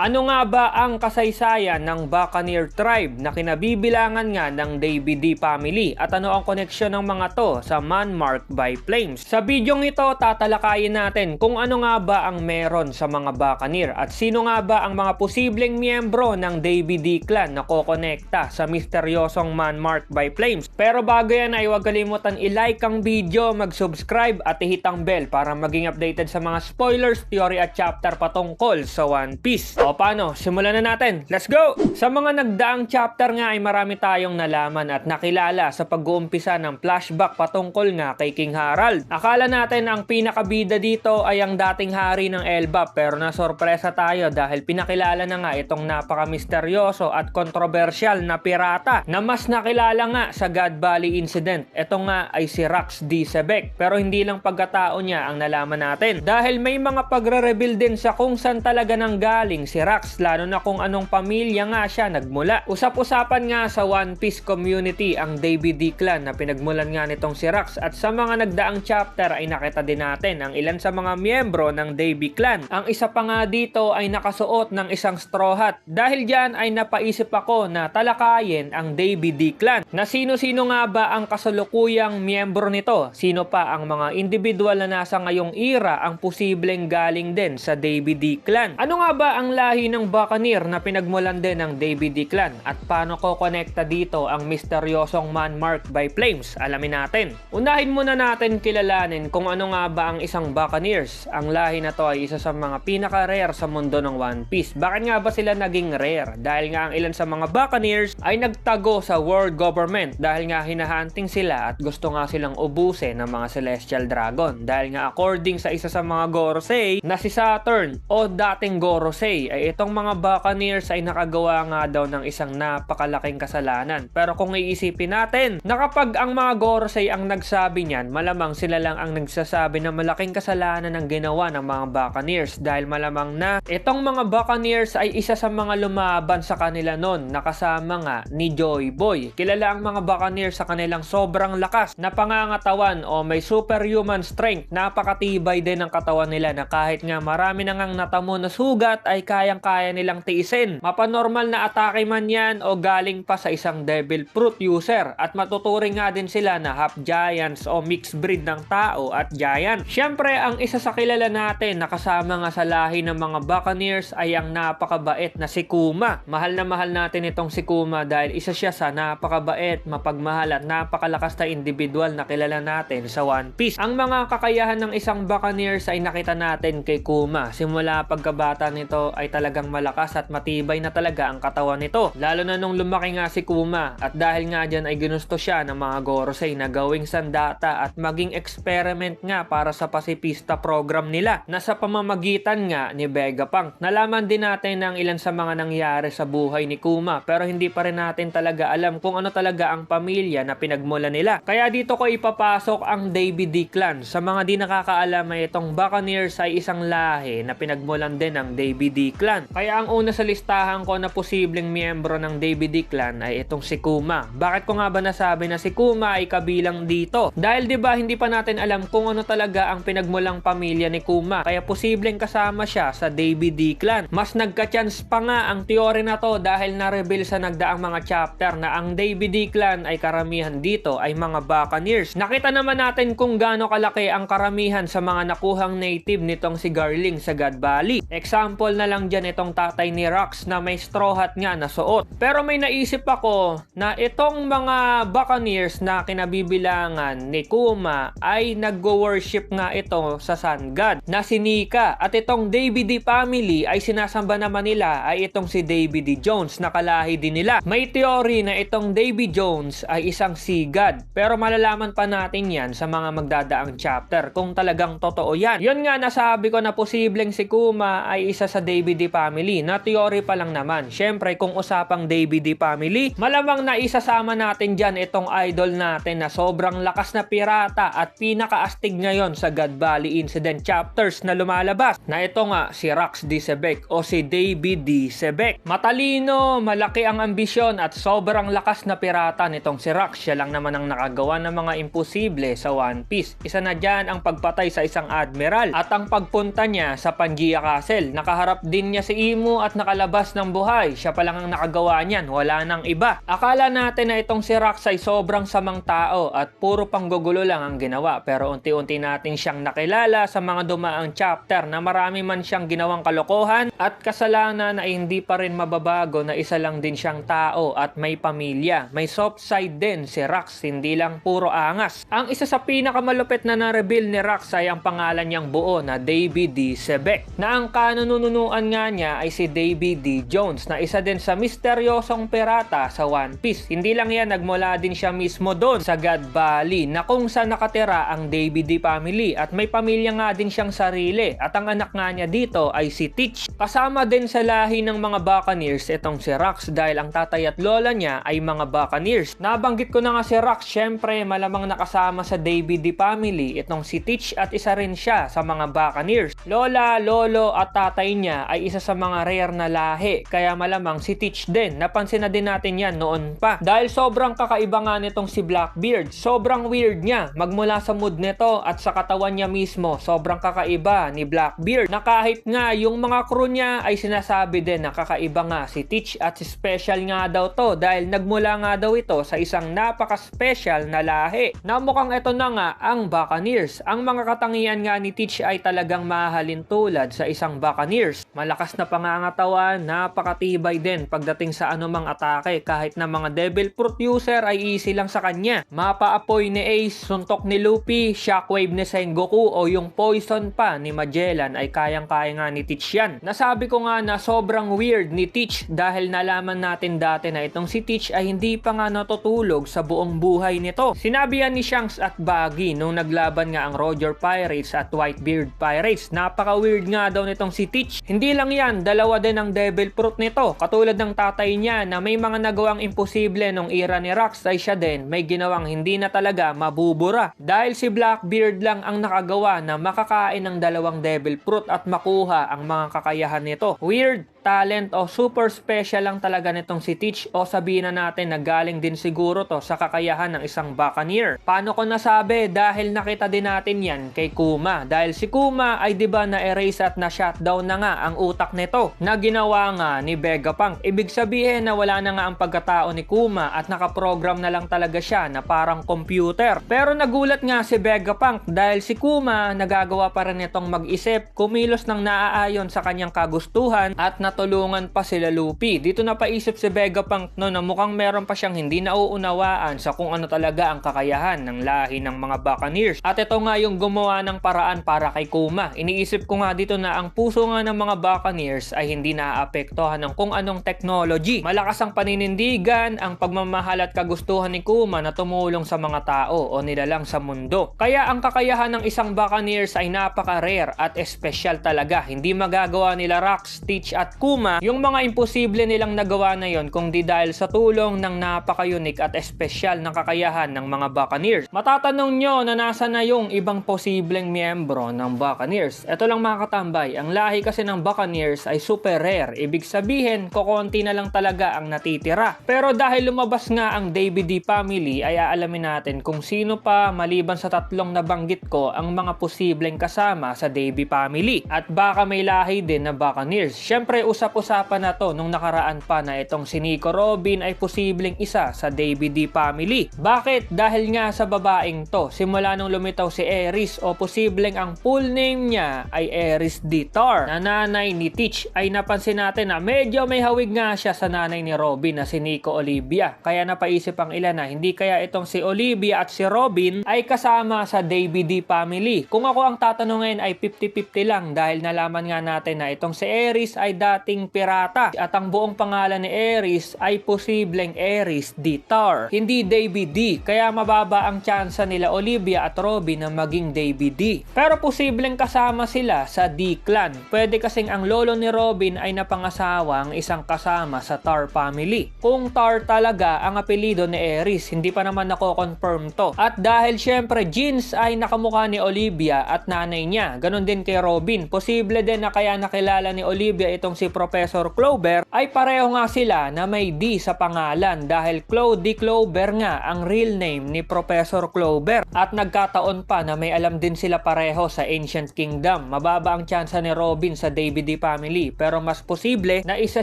Ano nga ba ang kasaysayan ng Buccaneer tribe na kinabibilangan nga ng Davy D family at ano ang koneksyon ng mga to sa Man Marked by Flames? Sa bidyong ito, tatalakayin natin kung ano nga ba ang meron sa mga Buccaneer at sino nga ba ang mga posibleng miyembro ng Davy D clan na kokonekta sa misteryosong Man Marked by Flames. Pero bago yan ay huwag kalimutan i-like ang video, mag-subscribe at i-hit ang bell para maging updated sa mga spoilers, theory at chapter patungkol sa One Piece. O paano? Simulan na natin. Let's go! Sa mga nagdaang chapter nga ay marami tayong nalaman at nakilala sa pag-uumpisa ng flashback patungkol nga kay King Harald. Akala natin ang pinakabida dito ay ang dating hari ng Elbap pero nasorpresa tayo dahil pinakilala na nga itong napaka-misteryoso at kontrobersyal na pirata na mas nakilala nga sa God Valley Incident. Ito nga ay si Rax D. Sebek pero hindi lang pagkatao niya ang nalaman natin dahil may mga pagre-reveal din sa kung saan talaga nang galing si Rax, lalo na kung anong pamilya nga siya nagmula. Usap-usapan nga sa One Piece community ang Davy D clan na pinagmulan nga nitong si Rax at sa mga nagdaang chapter ay nakita din natin ang ilan sa mga miyembro ng Davy clan. Ang isa pa nga dito ay nakasuot ng isang straw hat. Dahil dyan ay napaisip ako na talakayin ang Davy D clan na sino-sino nga ba ang kasalukuyang miyembro nito, sino pa ang mga individual na nasa ngayong era ang posibleng galing din sa Davy D clan. Ano nga ba ang lahi ng Buccaneer na pinagmulan din ng Davy D clan at paano ko konekta dito ang misteryosong Man Marked by Flames? Alamin natin. Unahin muna natin kilalanin kung ano nga ba ang isang Buccaneers. Ang lahi na to ay isa sa mga pinaka-rare sa mundo ng One Piece. Bakit nga ba sila naging rare? Dahil nga ang ilan sa mga Buccaneers ay nagtago sa world government dahil nga hinahunting sila at gusto nga silang ubusin ng mga Celestial Dragon. Dahil nga according sa isa sa mga Gorosei na si Saturn o dating Gorosei ay itong mga Buccaneers ay nakagawa nga daw ng isang napakalaking kasalanan. Pero kung iisipin natin na kapag ang mga Gorosei ang nagsabi niyan, malamang sila lang ang nagsasabi na malaking kasalanan ang ginawa ng mga Buccaneers dahil malamang na itong mga Buccaneers ay isa sa mga lumaban sa kanila noon nakasama nga ni Joy Boy. Kilala ang mga Buccaneers sa kanilang sobrang lakas na pangangatawan o may superhuman strength. Napakatibay din ang katawan nila na kahit nga marami na ngang natamo na sugat ay kayang-kaya nilang tiisin. Mapanormal na atake man yan o galing pa sa isang devil fruit user at matuturing nga din sila na half giants o mixed breed ng tao at giant. Syempre ang isa sa kilala natin na kasama nga sa lahi ng mga Buccaneers ay ang napakabait na si Kuma. Mahal na mahal natin itong si Kuma dahil isa siya sa napakabait, mapagmahal at napakalakas na individual na kilala natin sa One Piece. Ang mga kakayahan ng isang Buccaneers ay nakita natin kay Kuma. Simula pagkabata nito ay talagang malakas at matibay na talaga ang katawan nito. Lalo na nung lumaki nga si Kuma at dahil nga dyan ay ginusto siya ng mga Gorosei na gawing sandata at maging experiment nga para sa pasipista program nila na sa pamamagitan nga ni Vegapunk. Nalaman din natin ang ilan sa mga nangyari sa buhay ni Kuma pero hindi pa rin natin talaga alam kung ano talaga ang pamilya na pinagmula nila. Kaya dito ko ipapasok ang Davy D clan. Sa mga di nakakaalam ay itong Buccaneers ay isang lahi na pinagmulan din ng Davy D clan. Kaya ang una sa listahan ko na posibleng miyembro ng Davy D clan ay itong si Kuma. Bakit ko nga ba nasabi na si Kuma ay kabilang dito? Dahil 'di ba hindi pa natin alam kung ano talaga ang pinagmulang pamilya ni Kuma. Kaya posibleng kasama siya sa Davy D clan. Mas nagka-chance pa nga ang teorya na to dahil na-reveal sa nagdaang mga chapter na ang Davy D clan ay karamihan dito ay mga Buccaneers. Nakita naman natin kung gaano kalaki ang karamihan sa mga nakuhang native nitong si Garling sa God Valley. Example na lang dyan itong tatay ni Rax na may straw hat nga na suot. Pero may naisip ako na itong mga Buccaneers na kinabibilangan ni Kuma ay nag-worship nga ito sa Sun God na si Nika at itong Davy D family ay sinasamba naman nila ay itong si Davy D Jones na kalahi din nila. May theory na itong Davy Jones ay isang sea god pero malalaman pa natin yan sa mga magdadaang chapter kung talagang totoo yan. Yun nga nasabi ko na posibleng si Kuma ay isa sa Davy D family na theory pa lang naman. Syempre kung usapang Davy D family, malamang na isasama natin dyan itong idol natin na sobrang lakas na pirata at pinakaastig ngayon sa God Valley Incident chapters na lumalabas na ito nga si Rax D. Sebek o si Davy D. Sebek. Matalino, malaki ang ambisyon at sobrang lakas na pirata nitong si Rax. Siya lang naman ang nakagawa ng mga imposible sa One Piece. Isa na dyan ang pagpatay sa isang admiral at ang pagpunta niya sa Pangaea Castle. Nakaharap din Nagising niya si Imo at nakalabas ng buhay. Siya pa lang ang nakagawa niyan, wala nang iba. Akala natin na itong si Rax ay sobrang samang tao at puro panggugulo lang ang ginawa. Pero unti-unti natin siyang nakilala sa mga dumaang chapter na marami man siyang ginawang kalokohan at kasalanan na hindi pa rin mababago na isa lang din siyang tao at may pamilya. May soft side din si Rax, hindi lang puro angas. Ang isa sa pinakamalupit na na-reveal ni Rax ay ang pangalan niyang buo na Davy D. Sebek, na ang kanununuan nga niya ay si Davy D. Jones na isa din sa misteryosong pirata sa One Piece. Hindi lang yan, nagmula din siya mismo doon sa God Valley na kung saan nakatira ang Davy D family at may pamilya nga din siyang sarili at ang anak nga niya dito ay si Teach. Kasama din sa lahi ng mga Buccaneers itong si Rax dahil ang tatay at lola niya ay mga Buccaneers. Nabanggit ko na nga si Rax, syempre malamang nakasama sa Davy D family itong si Teach at isa rin siya sa mga Buccaneers. Lola, lolo at tatay niya ay isa sa mga rare na lahi kaya malamang si Teach din. Napansin na din natin yan noon pa dahil sobrang kakaiba nga nitong si Blackbeard. Sobrang weird niya magmula sa mood nito at sa katawan niya mismo. Sobrang kakaiba ni Blackbeard na kahit nga yung mga crew niya ay sinasabi din na kakaiba nga si Teach at special nga daw to dahil nagmula nga daw ito sa isang napaka-special na lahi na mukhang ito na nga ang Buccaneers. Ang mga katangian nga ni Teach ay talagang mahalin tulad sa isang Buccaneers. Malakas na pangangatawan, napakatibay din pagdating sa anumang atake kahit na mga Devil Fruit user ay easy lang sa kanya. Mapaapoy ni Ace, suntok ni Luffy, shockwave ni Sengoku o yung poison pa ni Magellan ay kayang-kaya nga ni Teach yan. Nasabi ko nga na sobrang weird ni Teach dahil nalaman natin dati na itong si Teach ay hindi pa nga natutulog sa buong buhay nito. Sinabi yan ni Shanks at Buggy nung naglaban nga ang Roger Pirates at Whitebeard Pirates. Napaka-weird nga daw nitong si Teach. Hindi lang yan, dalawa din ang Devil Fruit nito. Katulad ng tatay niya na may mga nagawang imposible nung era ni Rax ay siya din may ginawang hindi na talaga mabubura. Dahil si Blackbeard lang ang nakagawa na makakain ng dalawang Devil Fruit at makuha ang mga kakayahan nito. Weird, talent o super special lang talaga nitong si Teach o sabihin na natin na galing din siguro to sa kakayahan ng isang Buccaneer. Paano ko nasabi? Dahil nakita din natin yan kay Kuma. Dahil si Kuma ay diba na-erase at na-shutdown na nga ang utak nito na ginawa nga ni Vegapunk. Ibig sabihin na wala na nga ang pagkatao ni Kuma at nakaprogram na lang talaga siya na parang computer. Pero nagulat nga si Vegapunk dahil si Kuma nagagawa pa rin itong mag-isip, kumilos ng naaayon sa kanyang kagustuhan at natulungan pa sila Luffy. Dito napaisip si Vegapunk no na mukhang meron pa siyang hindi nauunawaan sa kung ano talaga ang kakayahan ng lahi ng mga Buccaneers. At ito nga yung gumawa ng paraan para kay Kuma. Iniisip ko nga dito na ang puso nga ng mga Buccaneers ay hindi naaapektuhan ng kung anong technology. Malakas ang paninindigan, ang pagmamahal at kagustuhan ni Kuma na tumulong sa mga tao o nilalang sa mundo. Kaya ang kakayahan ng isang Buccaneers ay napaka-rare at espesyal talaga. Hindi magagawa nila Rax, Teach at Kuma yung mga imposible nilang nagawa na yon kung di dahil sa tulong ng napaka-unique at espesyal na kakayahan ng mga Buccaneers. Matatanong nyo na nasa na yung ibang posibleng miyembro ng Buccaneers. Ito lang mga katambay, ang lahi kasi ng Buccaneers ay super rare. Ibig sabihin, kokonti na lang talaga ang natitira. Pero dahil lumabas nga ang Davy D family, ay aalamin natin kung sino pa maliban sa tatlong nabanggit ko ang mga posibleng kasama sa Davy family. At baka may lahi din na Buccaneers. Syempre, usap-usapan na to nung nakaraan pa na itong si Nico Robin ay posibleng isa sa Davy D family. Bakit? Dahil nga sa babaeng to, simula nung lumitaw si Aries o posibleng ang full name niya ay Aries D. Tar, na nanay ni Teach, ay napansin natin na medyo may hawig nga siya sa nanay ni Robin na si Nico Olivia. Kaya napaisip ang ilan na hindi kaya itong si Olivia at si Robin ay kasama sa Davy D family. Kung ako ang tatanungin ay 50-50 lang dahil nalaman nga natin na itong si Aries ay dating pirata at ang buong pangalan ni Aries ay posibleng Aries D. Tar, hindi Davy D. Kaya mababa ang tsansa nila Olivia at Robin na maging Davy D. Pero posibleng kasama sila sa D-Clan. Pwede kasing ang lolo ni Robin ay napangasawa ang isang kasama sa Tar family. Kung Tar talaga ang apelido ni Aries, hindi pa naman nako-confirm to. At dahil syempre jeans ay nakamukha ni Olivia at nanay niya, ganun din kay Robin. Posible din na kaya nakilala ni Olivia itong si si Professor Clover ay pareho nga sila na may D sa pangalan dahil Claude D. Clover nga ang real name ni Professor Clover at nagkataon pa na may alam din sila pareho sa Ancient Kingdom. Mababa ang tsansa ni Robin sa David D. family pero mas posible na isa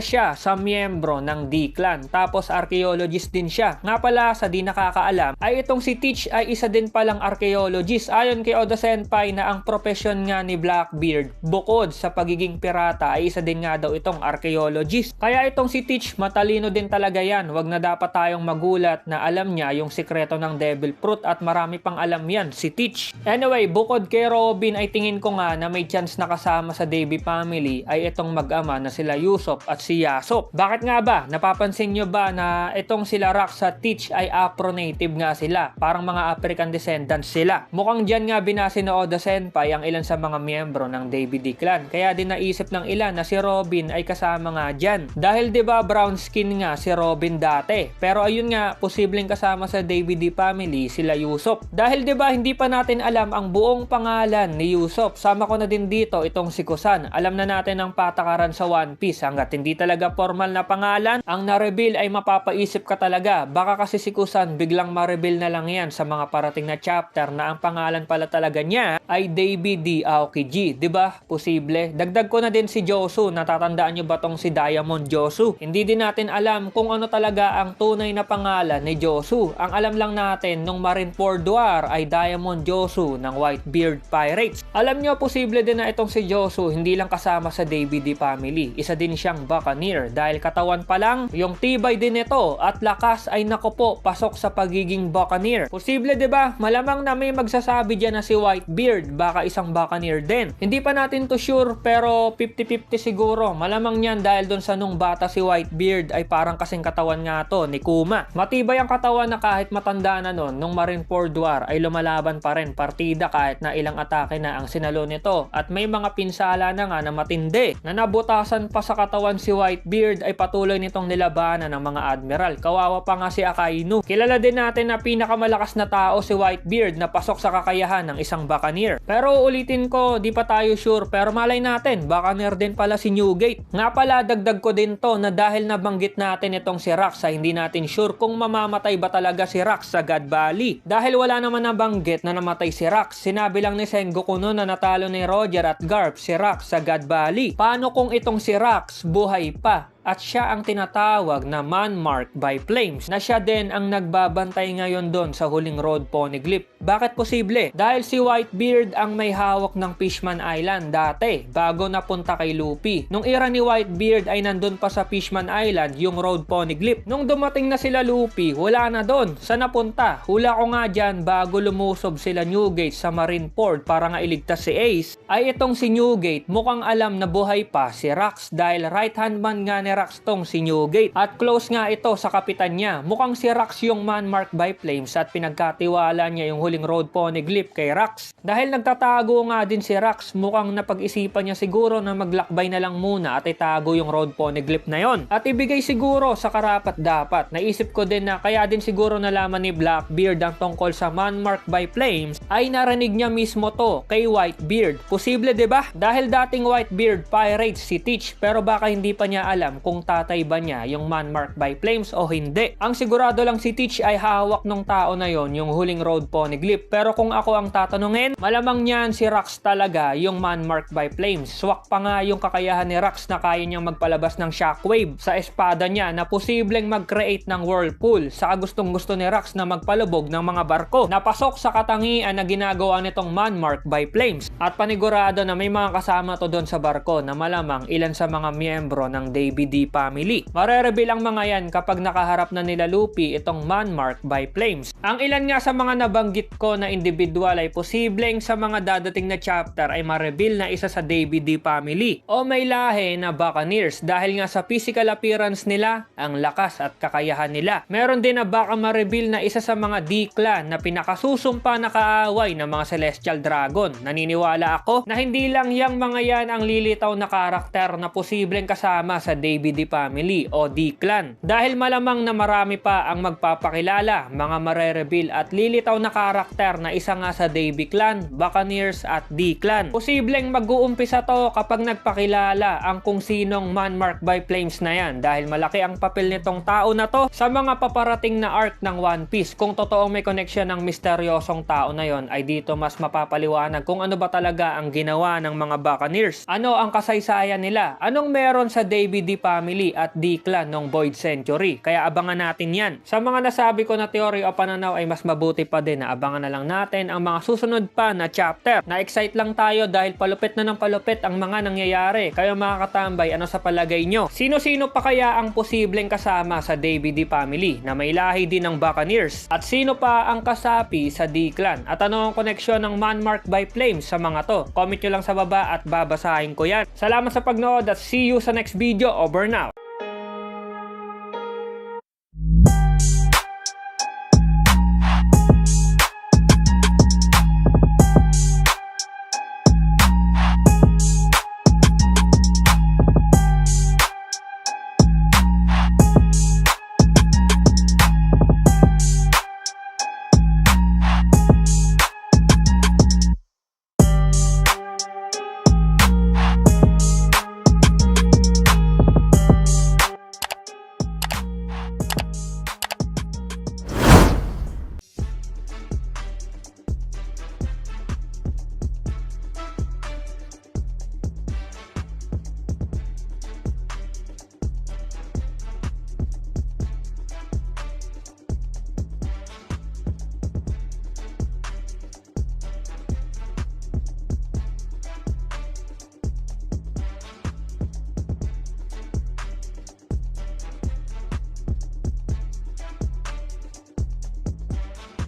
siya sa miyembro ng D clan. Tapos archaeologist din siya. Nga pala sa di nakakaalam ay itong si Teach ay isa din palang archaeologist. Ayon kay Oda Senpai na ang profesyon nga ni Blackbeard bukod sa pagiging pirata ay isa din nga daw itong archaeologist. Kaya itong si Teach matalino din talaga yan. Wag na dapat tayong magulat na alam niya yung sikreto ng Devil Fruit at marami pang alam yan si Teach. Anyway, bukod kay Robin ay tingin ko nga na may chance na kasama sa Davy family ay itong mag-ama na sila Usopp at si Yasop. Bakit nga ba? Napapansin nyo ba na itong sila Rax at Teach ay Afro-native nga sila? Parang mga African descendants sila. Mukhang dyan nga binase ni Oda Senpai ang ilan sa mga miyembro ng Davy D clan. Kaya din naisip ng ilan na si Robin ay kasama nga dyan. Dahil 'di ba brown skin nga si Robin dati. Pero ayun nga, posibleng kasama sa Davy D family sila Usopp. Dahil 'di ba hindi pa natin alam ang buong pangalan ni Usopp. Sama ko na din dito itong si Kusan. Alam na natin ang patakaran sa One Piece hangga't hindi talaga formal na pangalan. Ang na-reveal ay mapapaisip ka talaga. Baka kasi si Kusan biglang ma-reveal na lang yan sa mga parating na chapter na ang pangalan pala talaga niya ay Davy D. Aokiji. 'Di ba? Posible. Dagdag ko na din si Josu. Natatandaan nyo ba tong si Diamond Josu? Hindi din natin alam kung ano talaga ang tunay na pangalan ni Josu. Ang alam lang natin nung Marineford War ay Diamond Josu ng Whitebeard Pirates. Alam nyo, posible din na itong si Josu hindi lang kasama sa Davy D family. Isa din siyang Buccaneer dahil katawan pa lang, yung tibay din ito at lakas ay nakupo pasok sa pagiging Buccaneer. Posible 'di ba? Malamang na may magsasabi diyan na si Whitebeard baka isang Buccaneer din. Hindi pa natin to sure pero 50-50 siguro. Malamang niyan dahil doon sa nung bata si Whitebeard ay parang kasing katawan nga to ni Kuma. Matibay ang katawan na kahit matanda na noon nung Marineford War ay lumalaban pa rin partida kahit na ilang atake na ang sinalo nito at may mga pinsala na nga na matindi na nabutasan pa sa katawan si Whitebeard ay patuloy nitong nilabanan ng mga admiral. Kawawa pa nga si Akainu. Kilala din natin na pinakamalakas na tao si Whitebeard na pasok sa kakayahan ng isang Buccaneer. Pero ulitin ko, di pa tayo sure pero malay natin, Buccaneer din pala si Newgate. Nga pala dagdag ko din to na dahil nabanggit natin itong si Rax ay hindi natin sure kung mamamatay ba talaga si Rax sa God Valley. Dahil wala naman nabanggit na namatay si Rax. Sinabi lang ni Sengoku noon na natalo ni Roger at Garp si Rax sa God Valley. Paano kung itong si Rax buhay pa? At siya ang tinatawag na man marked by flames na siya din ang nagbabantay ngayon doon sa huling road poneglyph. Bakit posible? Dahil si Whitebeard ang may hawak ng Fishman Island dati bago napunta kay Luffy. Nung era ni Whitebeard ay nandun pa sa Fishman Island yung road poneglyph. Nung dumating na sila Luffy, wala na doon. Saan napunta? Hula ko nga dyan bago lumusob sila Newgate sa Marineford para nga iligtas si Ace ay itong si Newgate mukhang alam na buhay pa si Rax dahil right hand man nga ni Rax tong si Newgate at close nga ito sa kapitan niya. Mukhang si Rax yung man marked by flames at pinagkatiwala niya yung huling road poneglyph kay Rax. Dahil nagtatago nga din si Rax, mukhang napag-isipan niya siguro na maglakbay na lang muna at itago yung road poneglyph na yon. At ibigay siguro sa karapat dapat. Naisip ko din na kaya din siguro nalaman ni Blackbeard ang tungkol sa man marked by flames ay narinig niya mismo to kay Whitebeard. Posible 'di ba? Dahil dating Whitebeard Pirates si Teach pero baka hindi pa niya alam kung tatay ba niya yung man marked by flames o hindi. Ang sigurado lang si Teach ay hawak ng tao na yon yung huling road poneglyph. Pero kung ako ang tatanungin, malamang niyan si Rax talaga yung man marked by flames. Swak pa nga yung kakayahan ni Rax na kaya niyang magpalabas ng shockwave sa espada niya na posibleng mag-create ng whirlpool. Saka gustong gusto ni Rax na magpalubog ng mga barko na pasok sa katangian na ginagawa nitong man marked by flames. At panigurado na may mga kasama to doon sa barko na malamang ilan sa mga miyembro ng Davy D family. Marereveal ang mga yan kapag nakaharap na nila Luffy itong man marked by flames. Ang ilan nga sa mga nabanggit ko na individual ay posibleng sa mga dadating na chapter ay ma-reveal na isa sa Davy D family o may lahi na Buccaneers dahil nga sa physical appearance nila, ang lakas at kakayahan nila. Meron din na baka ma-reveal na isa sa mga D clan na pinakasusumpa na kaaway ng mga Celestial Dragon. Naniniwala ako na hindi lang yang mga yan ang lilitaw na karakter na posibleng kasama sa Davy Davidy family o D-Clan. Dahil malamang na marami pa ang magpapakilala, mga mare-reveal at lilitaw na karakter na isa nga sa Davy Clan, Buccaneers at D-Clan. Posibleng mag-uumpisa to kapag nagpakilala ang kung sinong Man Marked by Flames na yan, dahil malaki ang papel nitong tao na to sa mga paparating na arc ng One Piece. Kung totoong may connection ng misteryosong tao na yon, ay dito mas mapapaliwanag kung ano ba talaga ang ginawa ng mga Buccaneers. Ano ang kasaysayan nila? Anong meron sa Davidy family at D-Clan ng Void Century? Kaya abangan natin yan. Sa mga nasabi ko na teorya o pananaw ay mas mabuti pa din na abangan na lang natin ang mga susunod pa na chapter. Na-excite lang tayo dahil palupit na ng palupit ang mga nangyayari. Kayo mga katambay, ano sa palagay nyo? Sino-sino pa kaya ang posibleng kasama sa Davidy family na may lahi din ng Buccaneers? At sino pa ang kasapi sa D-Clan? At ano ang koneksyon ng Man Marked by Flames sa mga to? Comment nyo lang sa baba at babasahin ko yan. Salamat sa pagnood at see you sa next video. Over now!